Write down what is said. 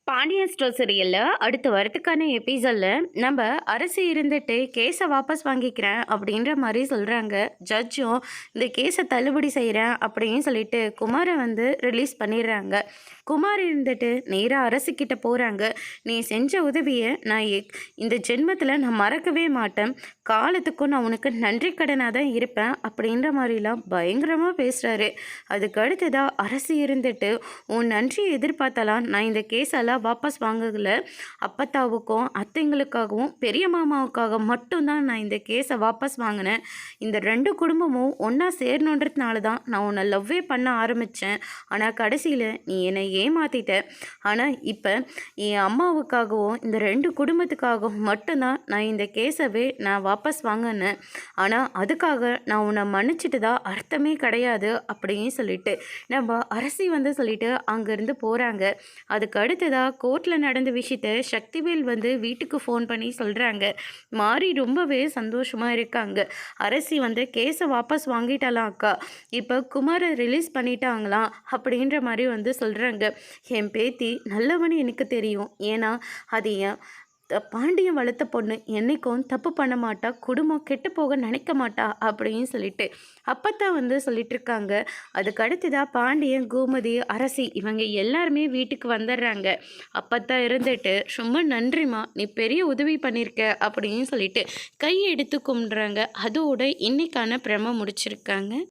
Pandian store சீரியலில் அடுத்து வரதுக்கான எபிசோடில் நம்ம அரசு இருந்துட்டு கேஸை வாபஸ் வாங்கிக்கிறேன் அப்படின்ற மாதிரி சொல்கிறாங்க. ஜட்ஜும் இந்த கேஸை தள்ளுபடி செய்கிறேன் அப்படின்னு சொல்லிட்டு குமாரை வந்து ரிலீஸ் பண்ணிடுறாங்க. குமார் இருந்துட்டு நேராக அரசுக்கிட்ட போகிறாங்க. நீ செஞ்ச உதவியை நான் இந்த ஜென்மத்தில் நான் மறக்கவே மாட்டேன், காலத்துக்கும் நான் உனக்கு நன்றி கடனாக தான் இருப்பேன் அப்படின்ற மாதிரிலாம் பயங்கரமாக பேசுகிறாரு. அதுக்கு அடுத்ததாக அரசு இருந்துட்டு உன் நன்றியை எதிர்பார்த்தலாம் நான் இந்த கேஸெல்லாம் வாபஸ் வாங்கல, அப்பத்தாவுக்கும் அத்தைங்களுக்காகவும் பெரிய மாமாவுக்காக மட்டும்தான் நான் இந்த கேஸை வாபஸ் வாங்கினேன். இந்த ரெண்டு குடும்பமும் ஒன்றா சேரணுன்றதுனால தான் நான் உன்னை லவ்வே பண்ண ஆரம்பித்தேன். ஆனால் கடைசியில் நீ என்னை ஏமாற்றிட்ட. ஆனால் இப்போ என் அம்மாவுக்காகவும் இந்த ரெண்டு குடும்பத்துக்காகவும் மட்டும்தான் நான் இந்த கேஸவே நான் வாபஸ் வாங்கினேன். ஆனால் அதுக்காக நான் உன்னை மன்னிச்சிட்டு தான் அர்த்தமே கிடையாது அப்படின்னு சொல்லிட்டு நம்ம அரசி வந்து சொல்லிட்டு அங்கேருந்து போகிறாங்க. அதுக்கு அடுத்ததாக கோர்ட்டில் நடந்த விஷயத்த சக்திவேல் வந்து வீட்டுக்கு ஃபோன் பண்ணி சொல்கிறாங்க. மாறி ரொம்பவே சந்தோஷமாக இருக்காங்க. அரசி வந்து கேஸை வாபஸ் வாங்கிட்டாலாம் அக்கா, இப்போ குமாரை ரிலீஸ் பண்ணிட்டாங்களாம் அப்படின்ற மாதிரி வந்து சொல்கிறாங்க. என் பேத்தி நல்லவனு எனக்கு தெரியும், ஏன்னா அது என் பாண்டியன் வளர்த்த பொண்ணு, என்றைக்கும் தப்பு பண்ண மாட்டா, குடும்பம் கெட்டு போக நினைக்க மாட்டா அப்படின்னு சொல்லிட்டு அப்பத்தான் வந்து சொல்லிட்டு இருக்காங்க. அதுக்கு அடுத்ததாக பாண்டியன், கோமதி, அரசி இவங்க எல்லாருமே வீட்டுக்கு வந்துடுறாங்க. அப்பத்தான் இருந்துட்டு ரொம்ப நன்றிம்மா, நீ பெரிய உதவி பண்ணியிருக்க அப்படின்னு சொல்லிட்டு கையை எடுத்து கும்பிட்றாங்க. அதோட இன்னைக்கான பிரம முடிச்சிருக்காங்க.